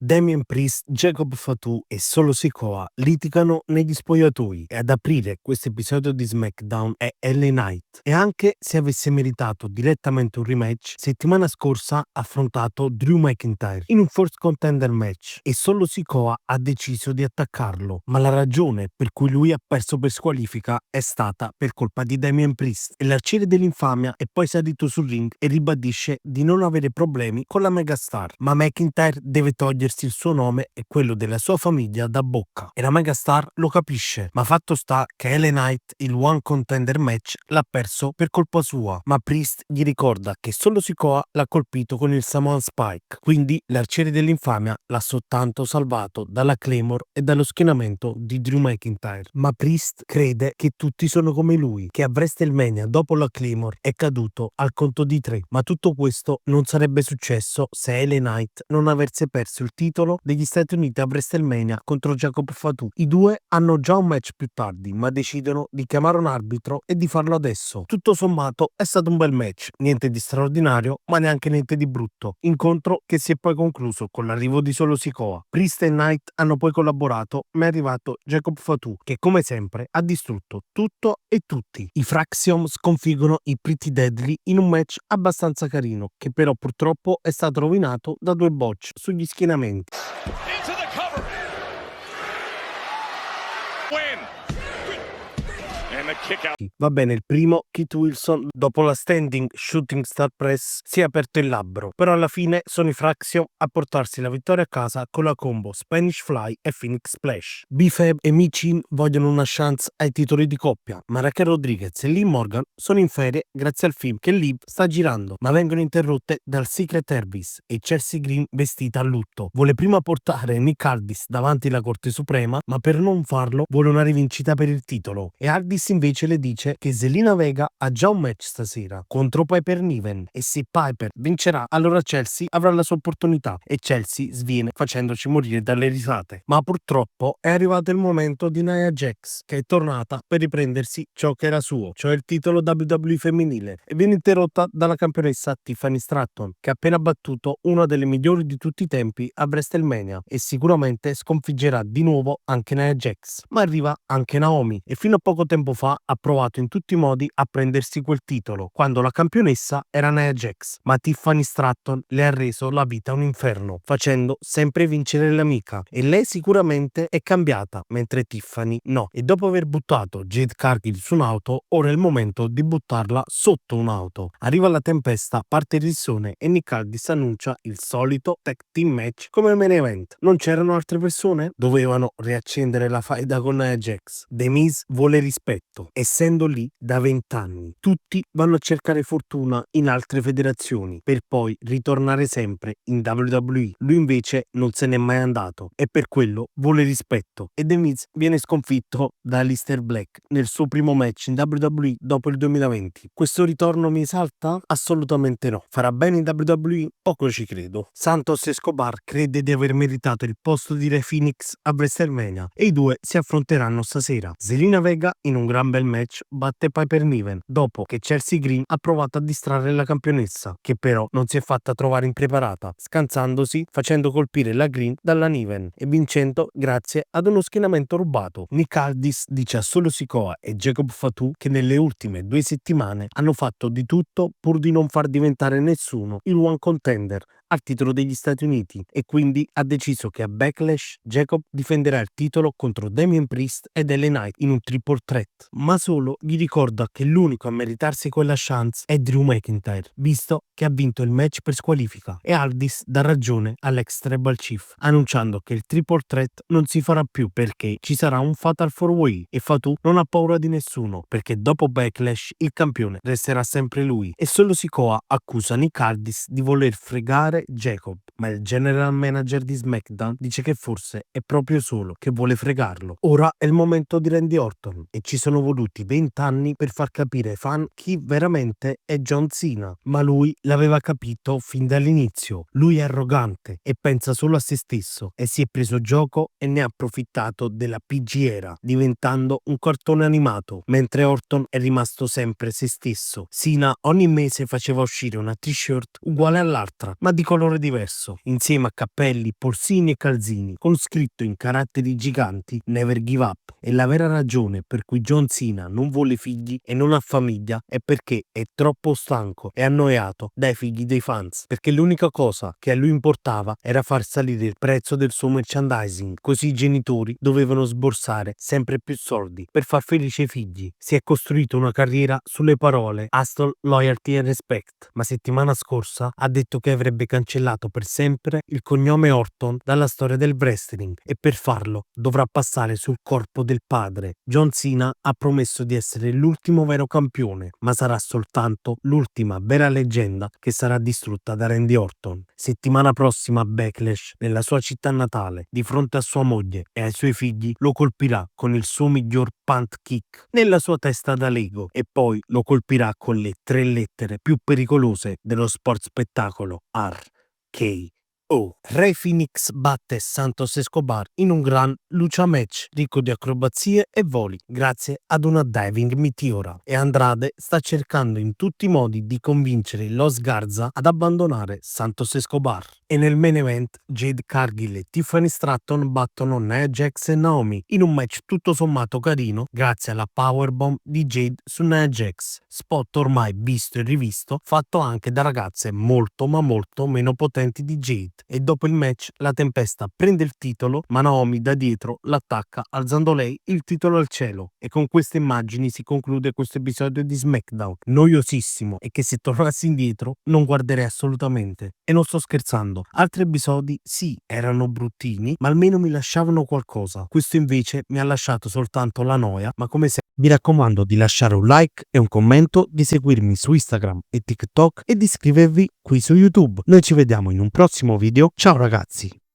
Damian Priest, Jacob Fatu e Solo Sikoa litigano negli spogliatoi e ad aprire questo episodio di SmackDown è LA Knight. E anche se avesse meritato direttamente un rematch, settimana scorsa ha affrontato Drew McIntyre in un First Contender match e Solo Sikoa ha deciso di attaccarlo, ma la ragione per cui lui ha perso per squalifica è stata per colpa di Damian Priest. E l'arciere dell'infamia è poi salito sul ring e ribadisce di non avere problemi con la megastar, ma McIntyre deve togliersi il suo nome e quello della sua famiglia da bocca. E la megastar lo capisce, ma fatto sta che LA Knight il One Contender match l'ha perso per colpa sua, ma Priest gli ricorda che Solo Sikoa l'ha colpito con il Samoan Spike, quindi l'arciere dell'infamia l'ha soltanto salvato dalla Claymore e dallo schienamento di Drew McIntyre. Ma Priest crede che tutti sono come lui, che a WrestleMania dopo la Claymore è caduto al conto di 3, ma tutto questo non sarebbe successo se LA Knight non avesse perso il titolo degli Stati Uniti a WrestleMania contro Jacob Fatu. I due hanno già un match più tardi, ma decidono di chiamare un arbitro e di farlo adesso. Tutto sommato è stato un bel match, niente di straordinario, ma neanche niente di brutto. Incontro che si è poi concluso con l'arrivo di Solo Sikoa. Priest e Knight hanno poi collaborato, ma è arrivato Jacob Fatu, che come sempre ha distrutto tutto e tutti. I Fraxiom sconfiggono i Pretty Deadly in un match abbastanza carino, che però purtroppo è stato rovinato da due botch sugli schienamenti. Into the cover. Win. And the kick out. Va bene, il primo, Kit Wilson, dopo la standing shooting star press, si è aperto il labbro, però alla fine sono i Fraxiom a portarsi la vittoria a casa con la combo Spanish Fly e Phoenix Splash. B-Fab e Michin vogliono una chance ai titoli di coppia, ma Raquel Rodriguez e Liv Morgan sono in ferie grazie al film che Liv sta girando, ma vengono interrotte dal Secret Service e Chelsea Green vestita a lutto. Vuole prima portare Nick Aldis davanti alla Corte Suprema, ma per non farlo vuole una rivincita per il titolo, e Aldis invece le dice che Zelina Vega ha già un match stasera contro Piper Niven e se Piper vincerà allora Chelsea avrà la sua opportunità, e Chelsea sviene facendoci morire dalle risate. Ma purtroppo è arrivato il momento di Nia Jax, che è tornata per riprendersi ciò che era suo, cioè il titolo WWE femminile, e viene interrotta dalla campionessa Tiffany Stratton, che ha appena battuto una delle migliori di tutti i tempi a WrestleMania e sicuramente sconfiggerà di nuovo anche Nia Jax. Ma arriva anche Naomi e fino a poco tempo fa ha provato in tutti i modi a prendersi quel titolo, quando la campionessa era Nia Jax, ma Tiffany Stratton le ha reso la vita un inferno, facendo sempre vincere l'amica, e lei sicuramente è cambiata, mentre Tiffany no, e dopo aver buttato Jade Cargill su un'auto, ora è il momento di buttarla sotto un'auto. Arriva la tempesta, parte il rissone e Nick Aldis annuncia il solito tag team match come main event. Non c'erano altre persone? Dovevano riaccendere la faida con Nia Jax. The Miz vuole rispetto, essendo lì da 20 anni. Tutti vanno a cercare fortuna in altre federazioni per poi ritornare sempre in WWE. Lui invece non se n'è mai andato e per quello vuole rispetto, e The Miz viene sconfitto da Aleister Black nel suo primo match in WWE dopo il 2020. Questo ritorno mi esalta? Assolutamente no. Farà bene in WWE? Poco ci credo. Santos Escobar crede di aver meritato il posto di Rey Phoenix a WrestleMania e i due si affronteranno stasera. Zelina Vega in un gran bel match batte Piper Niven dopo che Chelsea Green ha provato a distrarre la campionessa, che però non si è fatta trovare impreparata, scansandosi facendo colpire la Green dalla Niven e vincendo grazie ad uno schienamento rubato. Nick Aldis dice a Solo Sikoa e Jacob Fatu che nelle ultime 2 settimane hanno fatto di tutto pur di non far diventare nessuno il One Contender al titolo degli Stati Uniti, e quindi ha deciso che a Backlash Jacob difenderà il titolo contro Damian Priest ed LA Knight in un triple threat, ma solo gli ricorda che l'unico a meritarsi quella chance è Drew McIntyre, visto che ha vinto il match per squalifica, e Aldis dà ragione all'ex Tribal Chief, annunciando che il triple threat non si farà più perché ci sarà un Fatal 4-Way e Fatu non ha paura di nessuno, perché dopo Backlash il campione resterà sempre lui, e Solo Sikoa accusa Nick Aldis di voler fregare Jacob, ma il general manager di SmackDown dice che forse è proprio Solo che vuole fregarlo. Ora è il momento di Randy Orton e ci sono voluti 20 anni per far capire ai fan chi veramente è John Cena, ma lui l'aveva capito fin dall'inizio. Lui è arrogante e pensa solo a se stesso e si è preso gioco e ne ha approfittato della PG era, diventando un cartone animato, mentre Orton è rimasto sempre se stesso. Cena ogni mese faceva uscire una t-shirt uguale all'altra, ma di colore diverso, insieme a cappelli, polsini e calzini, con scritto in caratteri giganti Never Give Up. E la vera ragione per cui John Cena non vuole figli e non ha famiglia è perché è troppo stanco e annoiato dai figli dei fans, perché l'unica cosa che a lui importava era far salire il prezzo del suo merchandising, così i genitori dovevano sborsare sempre più soldi per far felice i figli. Si è costruito una carriera sulle parole hustle, loyalty e respect, ma settimana scorsa ha detto che avrebbe cancellato per sempre il cognome Orton dalla storia del wrestling e per farlo dovrà passare sul corpo del padre. John Cena ha promesso di essere l'ultimo vero campione, ma sarà soltanto l'ultima vera leggenda che sarà distrutta da Randy Orton. Settimana prossima a Backlash, nella sua città natale, di fronte a sua moglie e ai suoi figli, lo colpirà con il suo miglior punt kick nella sua testa da Lego e poi lo colpirà con le 3 lettere più pericolose dello sport spettacolo: RKO. Rey Fenix batte Santos Escobar in un gran lucha match ricco di acrobazie e voli grazie ad una diving meteora, e Andrade sta cercando in tutti i modi di convincere Los Garza ad abbandonare Santos Escobar. E nel main event Jade Cargill e Tiffany Stratton battono Nia Jax e Naomi in un match tutto sommato carino grazie alla powerbomb di Jade su Nia Jax, spot ormai visto e rivisto, fatto anche da ragazze molto ma molto meno potenti di Jade. E dopo il match la Tempesta prende il titolo, ma Naomi da dietro l'attacca alzando lei il titolo al cielo. E con queste immagini si conclude questo episodio di SmackDown, noiosissimo e che se tornassi indietro non guarderei assolutamente. E non sto scherzando, altri episodi sì, erano bruttini, ma almeno mi lasciavano qualcosa. Questo invece mi ha lasciato soltanto la noia, ma come sempre vi raccomando di lasciare un like e un commento, di seguirmi su Instagram e TikTok e di iscrivervi qui su YouTube. Noi ci vediamo in un prossimo video. Ciao ragazzi!